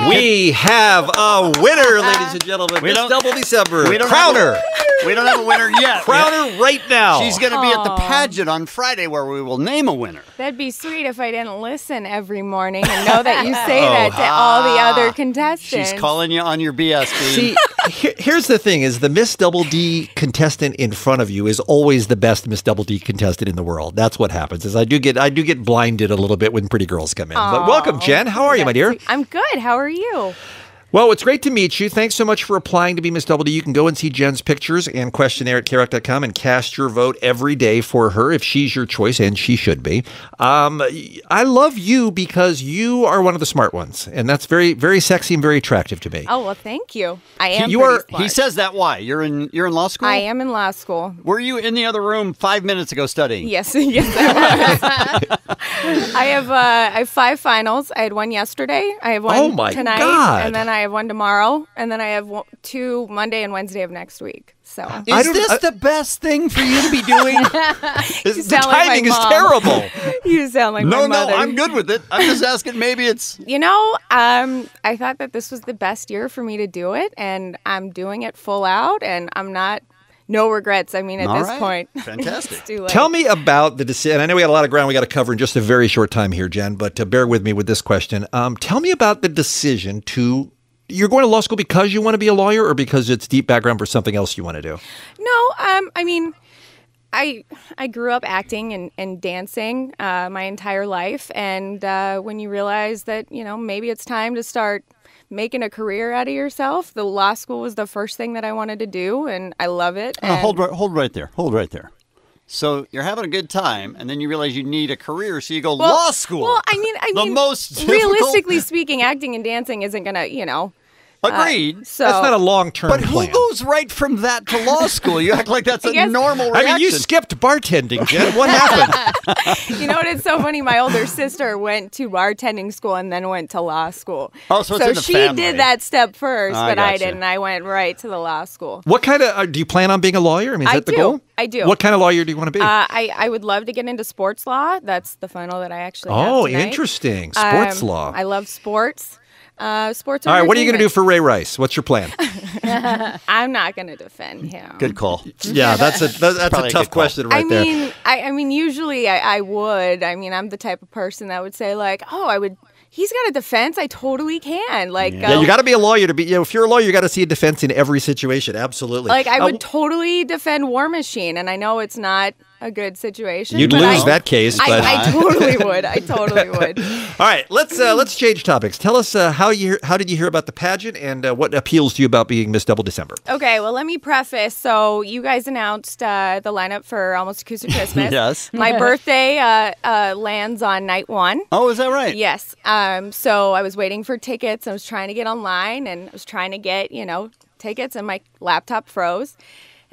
We have a winner, ladies and gentlemen. Miss Double December. Crown her. We don't have a winner yet. Crown her right now. She's going to be at the pageant on Friday where we will name a winner. That'd be sweet if I didn't listen every morning and know that you say that to all the other contestants. She's calling you on your BS. See, here's the thing: is the Miss Double D contestant in front of you is always the best Miss Double D contestant in the world. That's what happens. Is I do get blinded a little bit when pretty girls come in. But welcome, Jen. How are you, my dear? I'm good. How are you? Well, it's great to meet you. Thanks so much for applying to be Miss Double D. You can go and see Jen's pictures and questionnaire at KROQ.com and cast your vote every day for her if she's your choice, and she should be. I love you because you are one of the smart ones, and that's very, very sexy and very attractive to me. Oh, well, thank you. I am smart. He says that why? You're in law school? I am in law school. Were you in the other room 5 minutes ago studying? Yes, yes, I was. I have 5 finals. I had one yesterday. I have one tonight. God. And then I have one tomorrow. And then I have 2 Monday and Wednesday of next week. So Is this the best thing for you to be doing? The timing is terrible. You sound like my mother. No, I'm good with it. I'm just asking, maybe it's... You know, I thought that this was the best year for me to do it, and I'm doing it full out, and I'm not... No regrets. I mean, at this point. Fantastic. It's too late. Tell me about the decision. I know we got a lot of ground we got to cover in just a very short time here, Jen, but bear with me with this question. Tell me about the decision to... You're going to law school because you want to be a lawyer or because it's deep background for something else you want to do? No, I mean... I grew up acting and dancing my entire life, and when you realize that, you know, maybe it's time to start making a career out of yourself, the law school was the first thing that I wanted to do, and I love it. Hold right there. So you're having a good time, and then you realize you need a career, so you go law school. Well, I mean, most realistically speaking, acting and dancing isn't gonna, you know. Agreed. So that's not a long-term plan. But plan. who goes right from that to law school? You act like that's a normal reaction. I mean, you skipped bartending, Jen. What happened? You know what? It's so funny. My older sister went to bartending school and then went to law school. Oh, so it's in the she family. did that step first, but I gotcha. didn't. I went right to the law school. What kind of... do you plan on being a lawyer? I mean, is that the goal? I do. What kind of lawyer do you want to be? I would love to get into sports law. That's the final that I actually have Oh, tonight. interesting. Sports law. I love sports. Sports. All right, what are you going to do for Ray Rice? What's your plan? I'm not going to defend him. Good call. Yeah, that's a tough question right there. I mean, usually I would. I mean, I'm the type of person that would say like, oh, I would. He's got a defense. I totally can. Like, yeah, you got to be a lawyer to be. You know, if you're a lawyer, you got to see a defense in every situation. Absolutely. Like, I would totally defend War Machine, and I know it's not a good situation. You'd lose that case, but I totally would. I totally would. All right, let's change topics. Tell us how did you hear about the pageant, and what appeals to you about being Miss Double December? Okay, well, let me preface. So you guys announced the lineup for Almost Acoustic Christmas. Yes. My birthday lands on night 1. Oh, is that right? Yes. So I was waiting for tickets. I was trying to get online, and I was trying to get, you know, tickets, and my laptop froze.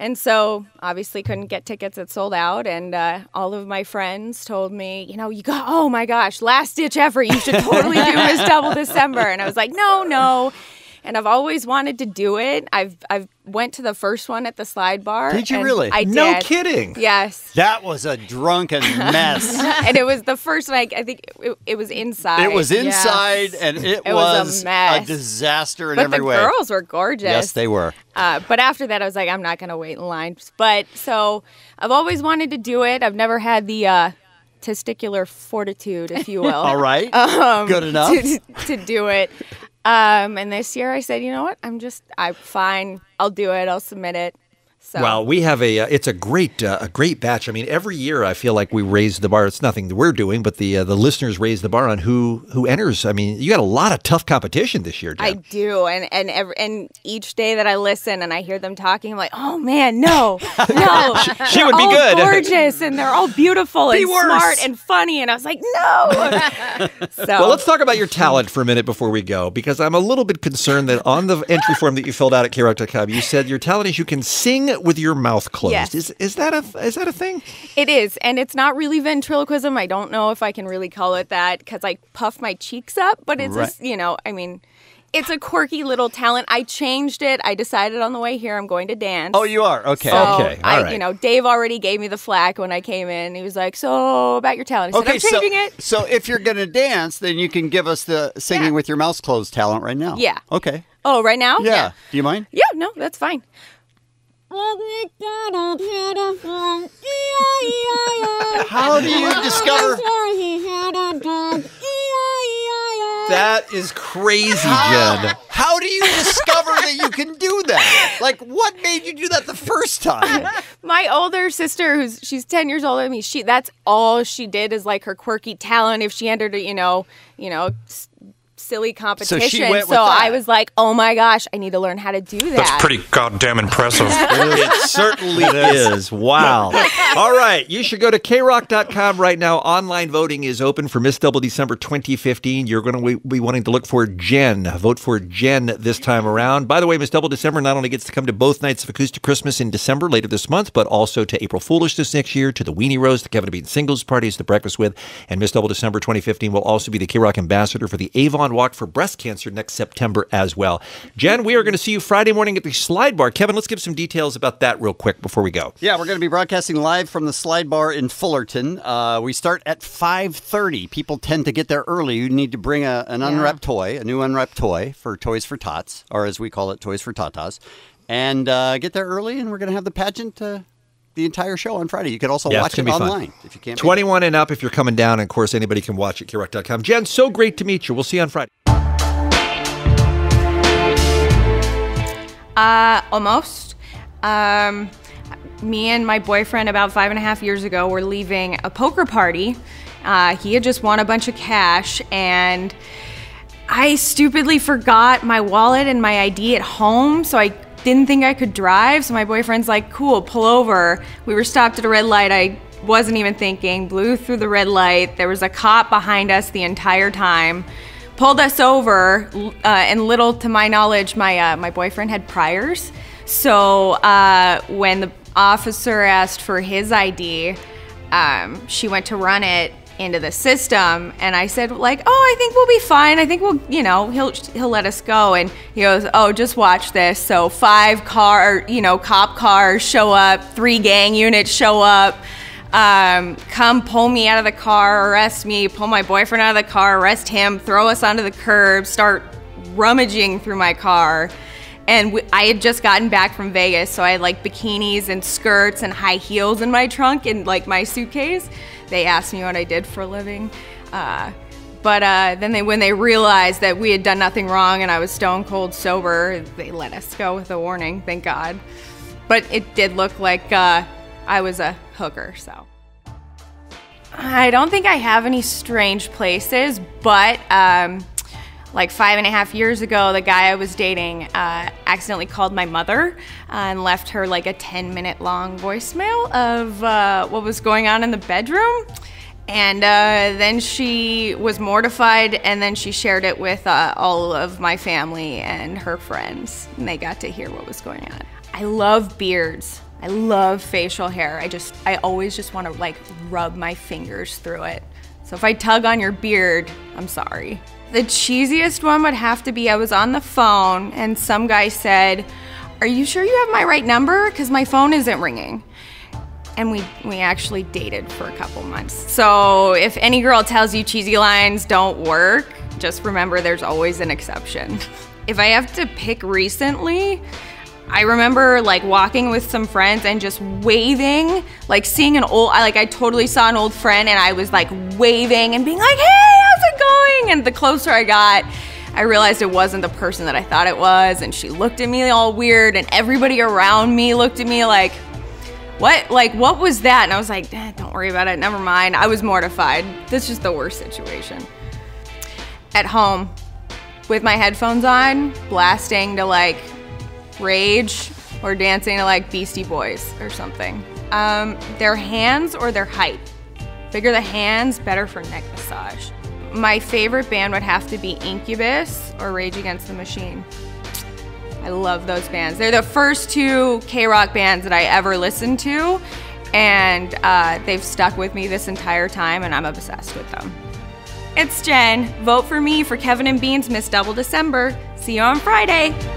And so obviously couldn't get tickets. It sold out. And all of my friends told me, you know, oh my gosh, last ditch effort. You should totally do Miss Double December. And I was like, no. And I've always wanted to do it. I've went to the first one at the Slide Bar. Did you really? I did. No kidding. Yes. That was a drunken mess. And it was the first one. I think it was inside. It was inside, and it was a mess. A disaster in but every way. But the girls were gorgeous. Yes, they were. But after that, I was like, I'm not going to wait in line. But so I've always wanted to do it. I've never had the testicular fortitude, if you will. All right. Good enough. To do it. And this year I said, you know what? I'm fine. I'll do it. I'll submit it. So. Well, we have it's a great batch. I mean, every year I feel like we raise the bar. It's nothing that we're doing, but the listeners raise the bar on who enters. I mean, you got a lot of tough competition this year, Jen. I do, and each day that I listen and I hear them talking, I'm like, oh man, no, she would be good. They're all gorgeous and they're all beautiful and worse. Smart and funny, and I was like, no. Well, let's talk about your talent for a minute before we go, because I'm a little bit concerned that on the entry form that you filled out at KROQ.com, you said your talent is you can sing with your mouth closed. Yes. Is that a thing? It is, and it's not really ventriloquism. I don't know if I can really call it that because I puff my cheeks up, but it's right. just, you know, I mean, It's a quirky little talent. I changed it. I decided on the way here I'm going to dance. Oh, you are? Okay. So Okay, all right. You know, Dave already gave me the flack when I came in. He was like, so about your talent. I said, I'm changing it. So if you're going to dance, then you can give us the singing with your mouth closed talent right now. Yeah. Okay. Oh, right now? Yeah. Do you mind? Yeah, no, that's fine. How do you discover... That is crazy, Jen. How do you discover that you can do that? Like, what made you do that the first time? My older sister, she's 10 years older than me, that's all she did is like her quirky talent. If she entered a, silly competition. So she went with so that. I was like, oh my gosh, I need to learn how to do that. That's pretty goddamn impressive. It certainly is. Wow. All right. You should go to KROQ.com right now. Online voting is open for Miss Double December 2015. You're going to be wanting to look for Jen. Vote for Jen this time around. By the way, Miss Double December not only gets to come to both nights of Acoustic Christmas in December later this month, but also to April Foolishness next year, to the Weenie Roast, the Kevin and Bean Singles Parties, the Breakfast With, and Miss Double December 2015 will also be the KROQ ambassador for the Avon Walk for Breast Cancer next September as well. Jen, we are going to see you Friday morning at the Slide Bar. Kevin, let's give some details about that real quick before we go. Yeah, we're going to be broadcasting live from the Slide Bar in Fullerton. We start at 5:30. People tend to get there early. You need to bring an unwrapped toy, a new unwrapped toy for Toys for Tots, or as we call it, Toys for Tatas. And get there early, and we're going to have the pageant the entire show on Friday. You can also watch it online if you can't. 21 and up if you're coming down. And of course, anybody can watch at KROQ.com. Jen, so great to meet you. We'll see you on Friday. Almost. Me and my boyfriend about 5.5 years ago were leaving a poker party. He had just won a bunch of cash, and I stupidly forgot my wallet and my ID at home, so I didn't think I could drive. So my boyfriend's like, cool, pull over. We were stopped at a red light. I wasn't even thinking, blew through the red light. There was a cop behind us the entire time. Pulled us over, and little to my knowledge, my boyfriend had priors. So when the officer asked for his ID, she went to run it into the system, and I said, like, oh, I think we'll be fine. I think we'll, he'll let us go. And he goes, oh, just watch this. So 5 cop cars show up, 3 gang units show up. Come pull me out of the car, arrest me, pull my boyfriend out of the car, arrest him, throw us onto the curb, start rummaging through my car. And I had just gotten back from Vegas, so I had like bikinis and skirts and high heels in my trunk and like my suitcase. They asked me what I did for a living. But then when they realized that we had done nothing wrong and I was stone cold sober, they let us go with a warning, thank God. But it did look like I was a hooker, so. I don't think I have any strange places, but like 5.5 years ago, the guy I was dating accidentally called my mother and left her like a 10-minute long voicemail of what was going on in the bedroom. And then she was mortified, and then she shared it with all of my family and her friends, and they got to hear what was going on. I love beards. I love facial hair. I always just want to like rub my fingers through it. So if I tug on your beard, I'm sorry. The cheesiest one would have to be I was on the phone and some guy said, "Are you sure you have my right number? Because my phone isn't ringing." And we actually dated for a couple months. So if any girl tells you cheesy lines don't work, just remember there's always an exception. If I have to pick recently, I remember like walking with some friends and just waving, like seeing I totally saw an old friend and I was like waving and being like, "Hey, how's it going?" And the closer I got, I realized it wasn't the person that I thought it was, and she looked at me all weird, and everybody around me looked at me like, what? Like, what was that? And I was like, don't worry about it, never mind. I was mortified. This is the worst situation. At home, with my headphones on, blasting to like Rage or dancing to like Beastie Boys or something. Their hands or their height. Bigger the hands, better for neck massage. My favorite band would have to be Incubus or Rage Against the Machine. I love those bands. They're the first 2 KROQ bands that I ever listened to, and they've stuck with me this entire time, and I'm obsessed with them. It's Jen. Vote for me for Kevin and Bean's Miss Double December. See See you on Friday.